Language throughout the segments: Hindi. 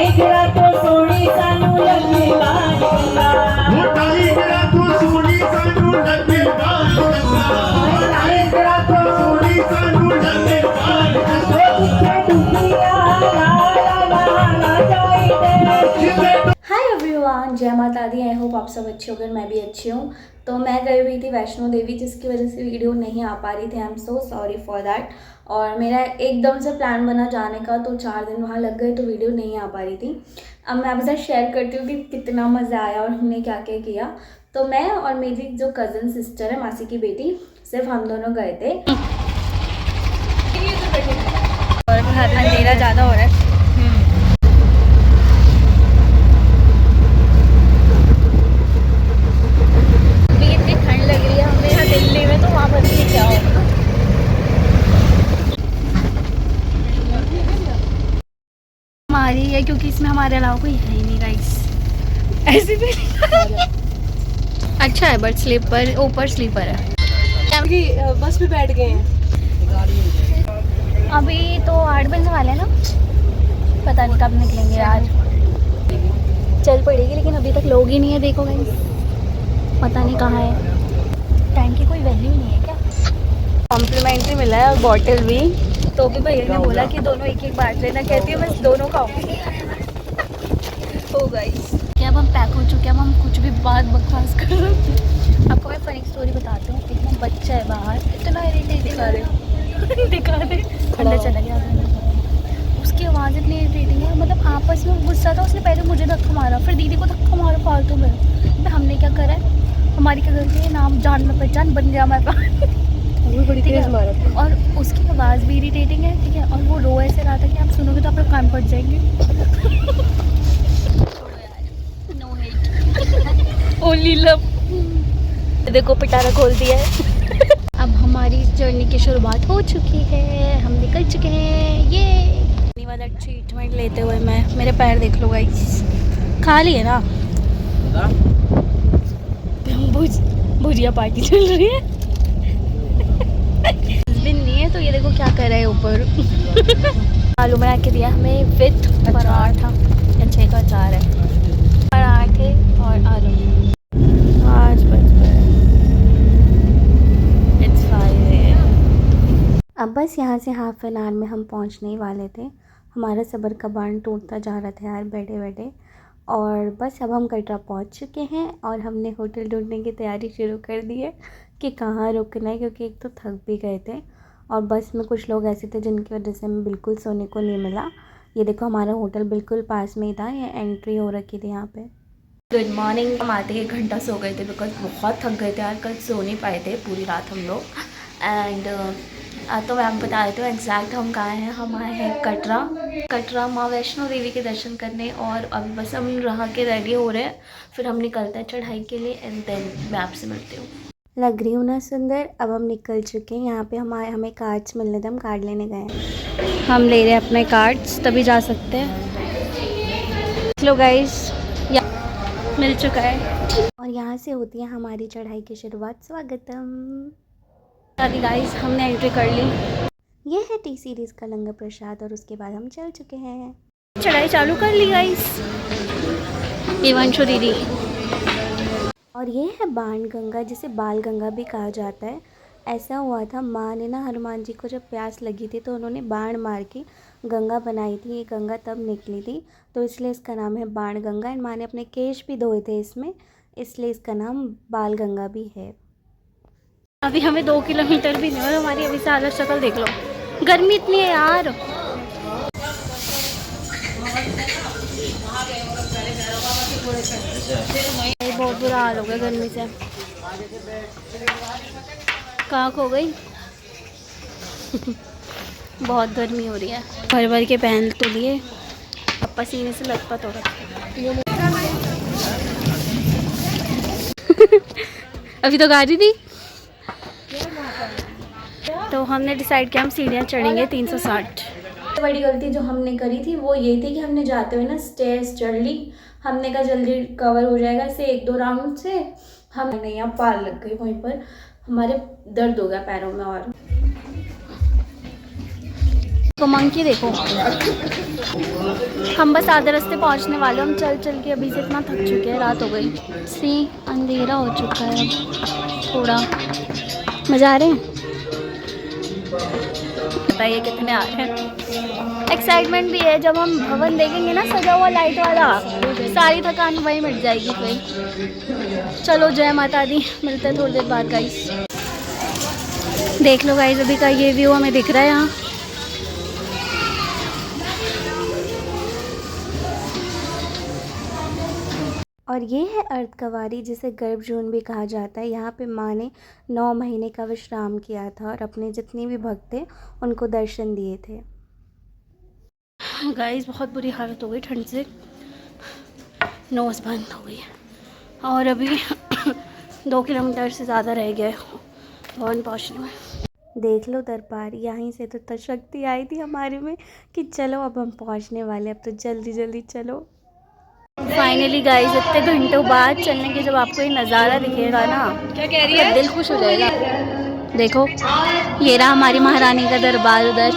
टाइगरा तो सोनी सानू लगे बाण गंगा, वो टाइगरा तो सोनी सानू लगे बाण गंगा, वो टाइगरा तो सोनी सानू लगे बाण गंगा, जिथे डुबिया लाला जाई दे। हाय एवरीवन, जय माता दी। आई होप आप सब अच्छे होंगे, मैं भी अच्छी हूँ। तो मैं गई हुई थी वैष्णो देवी, जिसकी वजह से वीडियो नहीं आ पा रही थी। I am so sorry for that. और मेरा एकदम से प्लान बना जाने का, तो 4 दिन वहाँ लग गए, तो वीडियो नहीं आ पा रही थी। अब मैं आपके साथ शेयर करती हूँ कि कितना मज़ा आया और हमने क्या क्या किया। तो मैं और मेरी जो कज़न सिस्टर है, मासी की बेटी, सिर्फ हम दोनों गए थे। और अंधेरा ज़्यादा हो रहा है। दिल्ली में तो वहाँ पर भी क्या होगा। हमारी है, क्योंकि इसमें हमारे अलावा कोई है ही नहीं गाइस। ऐसे भी अच्छा है, बट स्लीपर ऊपर स्लीपर है। बस में बैठ गए हैं। अभी तो 8 बजने वाले हैं ना, पता नहीं कब निकलेंगे आज। चल पड़ेगी, लेकिन अभी तक लोग ही नहीं है। देखो गाइस, पता नहीं कहाँ है। टाइम की कोई वैल्यू नहीं है क्या। कॉम्प्लीमेंट्री मिला है और बॉटल भी। तो भी भैया ने बोला कि दोनों एक एक बांट लेना। कहती है मैं दोनों खाऊंगी। हो गाइस, क्या अब हम पैक हो चुके हैं। अब हम कुछ भी बात बकवास कर रहे हैं। आपको मैं फनी स्टोरी बताती हूँ। एक ना बच्चा है बाहर, इतना इरिटेटिंग दिखा रहे अंदर चला गया। उसकी आवाज़ इतनी इरिटेटिंग है, मतलब आपस में गुस्सा था। उसने पहले मुझे धक्का मारा, फिर दीदी को धक्का मारा फालतू में। तो हमने क्या करा है, हमारी क्या करती है, नाम जान में पहचान बन गया हमारे पास। वो बड़ी तेज मारा था। और उसकी आवाज़ भी इरिटेटिंग है, ठीक है। और वो रो ऐसे रहा था कि आप सुनोगे तो आप लोग कान फट जाएंगे। No hate, only love. देखो पिटारा खोल दिया है। अब हमारी जर्नी की शुरुआत हो चुकी है, हम निकल चुके हैं। ये वाला ट्रीटमेंट लेते हुए मैं, मेरे पैर देख लो गाइस, खा लिए ना। भुजिया पार्टी चल रही है। दिन नहीं है, तो ये देखो क्या कर रहा है ऊपर। आलू बना के दिया हमें विथ पराठा। अच्छे का अचार है, पराठे और आलू। आज इट्स 5 AM। अब बस यहाँ से हाफ एन आवर में हम पहुँचने ही वाले थे। हमारा सब्र का बांध टूटता जा रहा था यार, बैठे बैठे। और बस अब हम कटरा पहुंच चुके हैं और हमने होटल ढूंढने की तैयारी शुरू कर दी है कि कहाँ रुकना है, क्योंकि एक तो थक भी गए थे और बस में कुछ लोग ऐसे थे जिनकी वजह से हमें बिल्कुल सोने को नहीं मिला। ये देखो हमारा होटल बिल्कुल पास में ही था, ये एंट्री हो रखी थी यहाँ पे। Good morning. हम आते ही 1 घंटा सो गए थे, बिकॉज बहुत थक गए थे यार। कल सो नहीं पाए थे पूरी रात हम लोग। एंड तो मैं आपको बता देती हूँ एग्जैक्ट हम कहाँ हैं। हम आए हैं कटरा माँ वैष्णो देवी के दर्शन करने। और अभी बस हम रहा के रेडी हो रहे हैं, फिर हम निकलते हैं चढ़ाई के लिए। एंड देन मैं आपसे मिलती हूँ। लग रही हूँ ना सुंदर। अब हम निकल चुके हैं। यहाँ पे हमें कार्ड्स मिलने थे, हम कार्ड लेने गए हैं। हम ले रहे हैं अपने कार्ड्स, तभी जा सकते हैं। लो गाइस, मिल चुका है। और यहाँ से होती है हमारी चढ़ाई की शुरुआत। स्वागतम। अभी गाइस हमने एंट्री कर ली। ये है टी सीरीज़ का लंगर प्रसाद और उसके बाद हम चल चुके हैं। चढ़ाई चालू कर ली गाइस। इवांशु दीदी। और ये है बाण गंगा, जिसे बाल गंगा भी कहा जाता है। ऐसा हुआ था, माँ ने ना हनुमान जी को जब प्यास लगी थी तो उन्होंने बाण मार के गंगा बनाई थी। ये गंगा तब निकली थी, तो इसलिए इसका नाम है बाण गंगा। एंड माँ ने अपने केश भी धोए थे इसमें, इसलिए इसका नाम बाल गंगा भी है। अभी हमें 2 किलोमीटर भी नहीं, और हमारी अभी से हालत शक्ल देख लो। गर्मी इतनी है यार। बहुत बुरा हाल हो गया गर्मी से। कहाँ खो गई। बहुत गर्मी हो रही है। भर भर के पहन तो लिए, अब पसीने से लथपथ हो रहा। अभी तो गाड़ी थी, तो हमने डिसाइड किया हम सीढ़ियाँ चढ़ेंगे 360। बड़ी गलती जो हमने करी थी वो ये थी कि हमने जाते हुए ना स्टेयर्स चढ़ ली। हमने कहा जल्दी कवर हो जाएगा इसे 1-2 राउंड से। हम नहीं, यहाँ पार लग गई वहीं पर, हमारे दर्द हो गया पैरों में। और तो मंकी देखो, हम बस आधे रास्ते पहुंचने वाले, हम चल चल के अभी से इतना थक चुके हैं, रात हो गई। सी अंधेरा हो चुका है अब थोड़ा। मज़ा आ रहे हैं? बताइए कितने आ रहे हैं। एक्साइटमेंट भी है, जब हम भवन देखेंगे ना सजा हुआ लाइट वाला, सारी थकान वहीं मिट जाएगी फिर। चलो जय माता दी, मिलते हैं थोड़ी देर बाद गाइस। देख लो गाइस, अभी का ये व्यू हमें दिख रहा है यहाँ। और ये है अर्धकवारी, जिसे गर्भजून भी कहा जाता है। यहाँ पे माँ ने 9 महीने का विश्राम किया था और अपने जितने भी भक्त थे उनको दर्शन दिए थे। गाइस बहुत बुरी हालत हो गई ठंड से, नोज़ बंद हो गई है और अभी 2 किलोमीटर से ज़्यादा रह गए भवन पहुँचने में। देख लो दरबार, यहीं से तो शक्ति आई थी हमारे में कि चलो अब हम पहुँचने वाले, अब तो जल्दी जल्दी चलो। फाइनली गाइस इतने घंटों बाद चलने के जब आपको ये नज़ारा दिखेगा ना, क्या कह रही है? दिल खुश हो जाएगा। देखो ये रहा हमारी महारानी का दरबार उधर,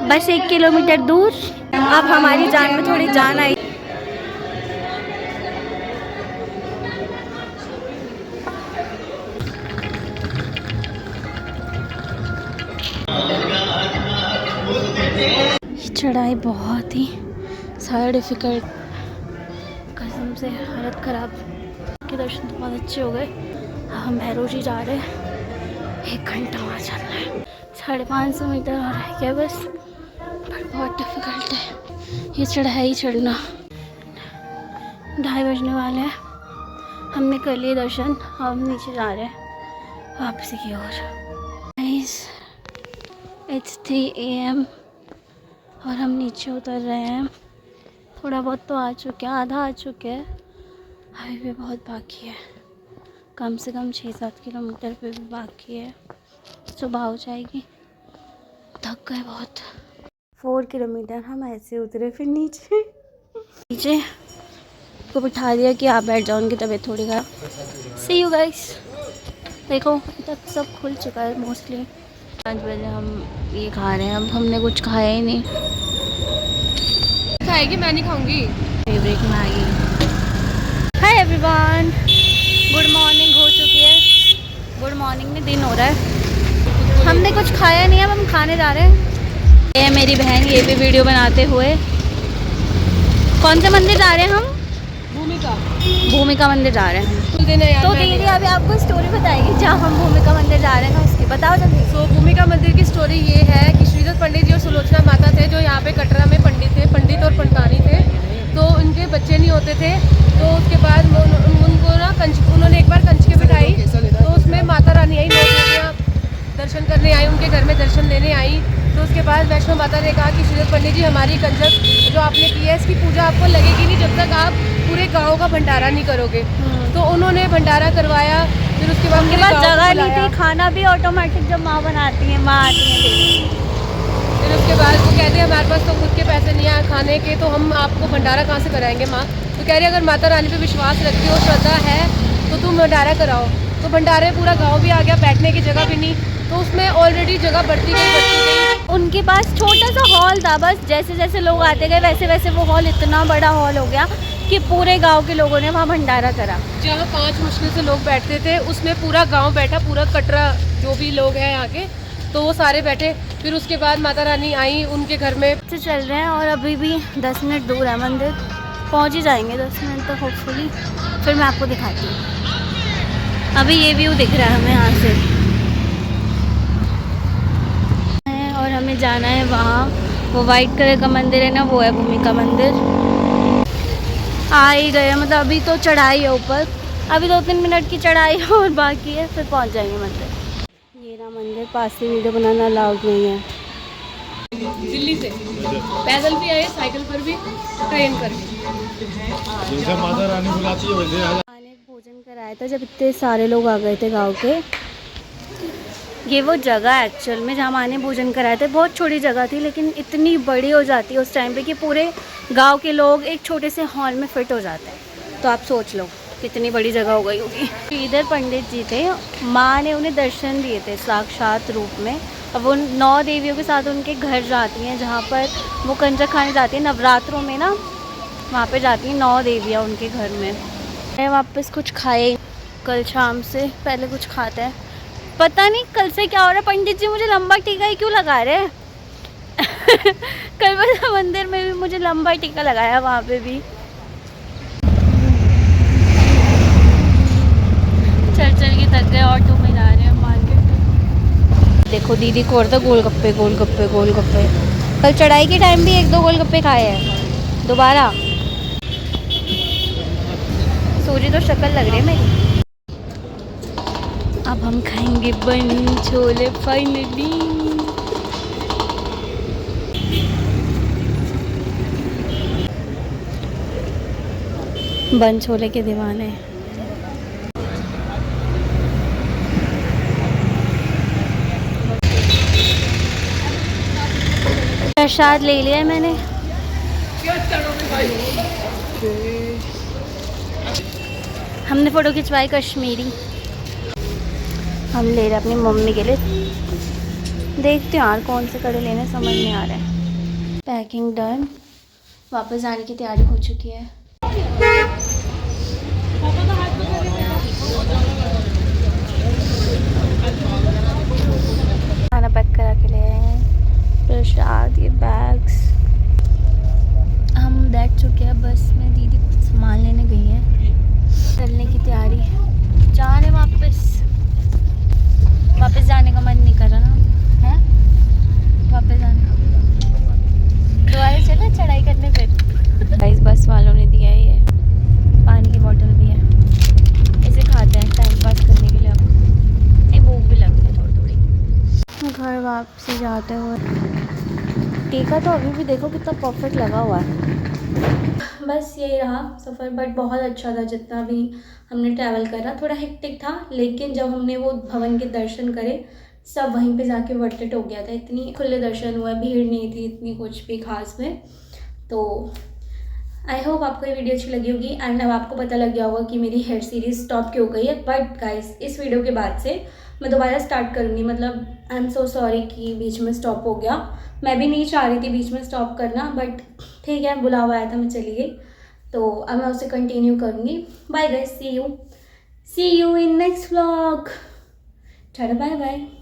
बस 1 किलोमीटर दूर। अब हमारी जान में थोड़ी जान आई। चढ़ाई बहुत ही सारा डिफ़िकल्ट, कसम से हालत ख़राब। के दर्शन तो बहुत अच्छे हो गए। हम भैरव जी जा रहे हैं, 1 घंटा वहाँ चलना है, 550 मीटर और रह गया बस, पर बहुत डिफ़िकल्ट है ये चढ़ाई चढ़ना। 2:30 बजने वाले हैं, हमने कर लिए दर्शन, हम नीचे जा रहे हैं वापसी की ओर। It's 3 AM और हम नीचे उतर रहे हैं। थोड़ा बहुत तो आ चुके हैं, आधा आ चुके हैं, अभी भी बहुत बाकी है, कम से कम 6-7 किलोमीटर पे भी बाकी है। सुबह हो जाएगी, थक गए बहुत। 4 किलोमीटर हम ऐसे उतरे, फिर नीचे को बिठा दिया कि आप बैठ जाओ, उनकी तबीयत थोड़ी खराब। सी यू गाइस। देखो अभी तक सब खुल चुका है मोस्टली। 5 बजे हम ये खा रहे हैं, अब हमने कुछ खाया ही नहीं। खाएगी? मैं नहीं खाऊंगी। Favourite Maggi. Hi everyone, good morning हो चुकी है। गुड मॉर्निंग में दिन हो रहा है, हमने कुछ खाया नहीं है, अब हम खाने जा रहे हैं। ये है मेरी बहन, ये भी वीडियो बनाते हुए। कौन से मंदिर जा रहे हैं हम? भूमिका मंदिर जा रहे हैं। तो दीदी अभी आपको स्टोरी बताएगी जहाँ हम भूमिका मंदिर जा रहे हैं उसकी, बताओ जल्दी। तो भूमिका मंदिर की स्टोरी ये है कि श्रीधर पंडित जी और सुलोचना माता थे जो यहाँ पे कटरा में पंडित थे, पंडित और पंडितानी थे। तो उनके बच्चे नहीं होते थे, तो उसके बाद उनको ना उन्होंने एक बार कंचके बिठाई, तो उसमें माता रानी आई, 9 देवियाँ दर्शन करने आई, उनके घर में दर्शन लेने आई। तो उसके बाद वैष्णो माता ने कहा कि श्रीधर पंडित जी हमारी कंजक जो आपने की है इसकी पूजा आपको लगेगी नहीं जब तक आप पूरे गांव का भंडारा नहीं करोगे। तो उन्होंने भंडारा करवाया, फिर उसके बाद जगह नहीं थी, खाना भी ऑटोमेटिक जब माँ बनाती है, माँ आती है देवी। फिर उसके बाद वो कहते हैं हमारे पास तो खुद के पैसे नहीं है खाने के, तो हम आपको भंडारा कहाँ से कराएंगे माँ। तो कह रही अगर माता रानी पे विश्वास रखती हो, श्रद्धा है, तो तुम भंडारा कराओ। तो भंडारे पूरा गाँव भी आ गया, बैठने की जगह भी नहीं, तो उसमें ऑलरेडी जगह बढ़ती गई। उनके पास छोटा सा हॉल था, बस जैसे जैसे लोग आते गए वैसे वैसे वो हॉल इतना बड़ा हॉल हो गया कि पूरे गांव के लोगों ने वहाँ भंडारा करा। जहाँ 5 मुश्किल से लोग बैठते थे उसमें पूरा गांव बैठा, पूरा कटरा जो भी लोग हैं यहाँ के, तो वो सारे बैठे। फिर उसके बाद माता रानी आई उनके घर में से चल रहे हैं और अभी भी 10 मिनट दूर है मंदिर, पहुँच ही जाएंगे 10 मिनट तक होपफुली। फिर मैं आपको दिखाती हूँ। अभी ये व्यू दिख रहा है हमें यहाँ से, और हमें जाना है वहाँ, वो वाइट कलर का मंदिर है ना, वो है भूमिका मंदिर। आ ही गए, मतलब अभी तो चढ़ाई है ऊपर, अभी 2-3 मिनट की चढ़ाई और बाकी है, फिर पहुँच जाएंगे मंदिर। ये ना मंदिर, पास से वीडियो बनाना अलाउड नहीं है। दिल्ली से पैदल भी आए, साइकिल पर भी, ट्रेन पर भी। जैसे माता रानी बुलाती है वैसे मैंने भोजन कराया था जब इतने सारे लोग आ गए थे गांव के। ये वो जगह एक्चुअल में जहाँ माँ ने भोजन कराए थे, बहुत छोटी जगह थी लेकिन इतनी बड़ी हो जाती है उस टाइम पे कि पूरे गांव के लोग एक छोटे से हॉल में फिट हो जाते हैं। तो आप सोच लो कितनी बड़ी जगह हो गई होगी। इधर पंडित जी थे, माँ ने उन्हें दर्शन दिए थे साक्षात रूप में। अब वो 9 देवियों के साथ उनके घर जाती हैं जहाँ पर वो कंजक खाने जाती हैं। नवरात्रों में ना वहाँ पे जाती हैं 9 देवियाँ उनके घर में। मैं वापस कुछ खाए कल शाम से, पहले कुछ खाता है। पता नहीं कल से क्या हो रहा है, पंडित जी मुझे लंबा टीका ही क्यों लगा रहे हैं। कल पता मंदिर में भी मुझे लंबा टीका लगाया, वहाँ पे भी। चल चल के थक गए, ऑटो में जा रहे हैं मार्केट। देखो दीदी को और था गोलगप्पे गोलगप्पे गोलगप्पे। कल चढ़ाई के टाइम भी 1-2 गोलगप्पे खाए हैं दोबारा। सूजी तो शक्ल लग रही है मेरी। अब हम खाएंगे बन छोले फाइनली। बन छोले के दीवाने। प्रसाद ले लिया है मैंने। हमने फ़ोटो खिंचवाई कश्मीरी। हम ले रहे अपनी मम्मी के लिए। देखते हैं यार कौन से कड़े लेने, समझ नहीं आ रहा है। पैकिंग डन, वापस जाने की तैयारी हो चुकी है। खाना पैक करा के ले आए हैं, प्रसाद, ये बैग्स। हम बैठ चुके हैं बस में, दीदी कुछ सामान लेने गई है। चलने की तैयारी, जा रहे वापस जाने का मन नहीं कर रहा ना है, वापस जाने का। दोबारा चला चढ़ाई करने पे। गाइस बस वालों ने दिया है ये पानी की बोतल भी है, इसे खाते हैं टाइम पास करने के लिए। अब नहीं भूख भी लगती है थोड़ी थोड़ी। घर वापसी जाते हुए टीका तो अभी भी देखो कितना परफेक्ट लगा हुआ है। बस यही रहा सफ़र, बट बहुत अच्छा था। जितना भी हमने ट्रैवल करा थोड़ा हेक्टिक था, लेकिन जब हमने वो भवन के दर्शन करे सब वहीं पे जाके वर्थ इट हो गया था। इतनी खुले दर्शन हुआ, भीड़ नहीं थी इतनी कुछ भी खास में। तो आई होप आपको ये वीडियो अच्छी लगी होगी। एंड अब आपको पता लग गया होगा कि मेरी हेयर सीरीज़ स्टॉप क्यों गई है। बट गाइस इस वीडियो के बाद से मैं दोबारा स्टार्ट करूँगी। मतलब आई एम सो सॉरी कि बीच में स्टॉप हो गया। मैं भी नहीं चाह रही थी बीच में स्टॉप करना, बट ठीक है बुलावा आया था, मैं चली गई। तो अब मैं उसे कंटिन्यू करूँगी। Bye guys, see you in next vlog. Tata bye bye.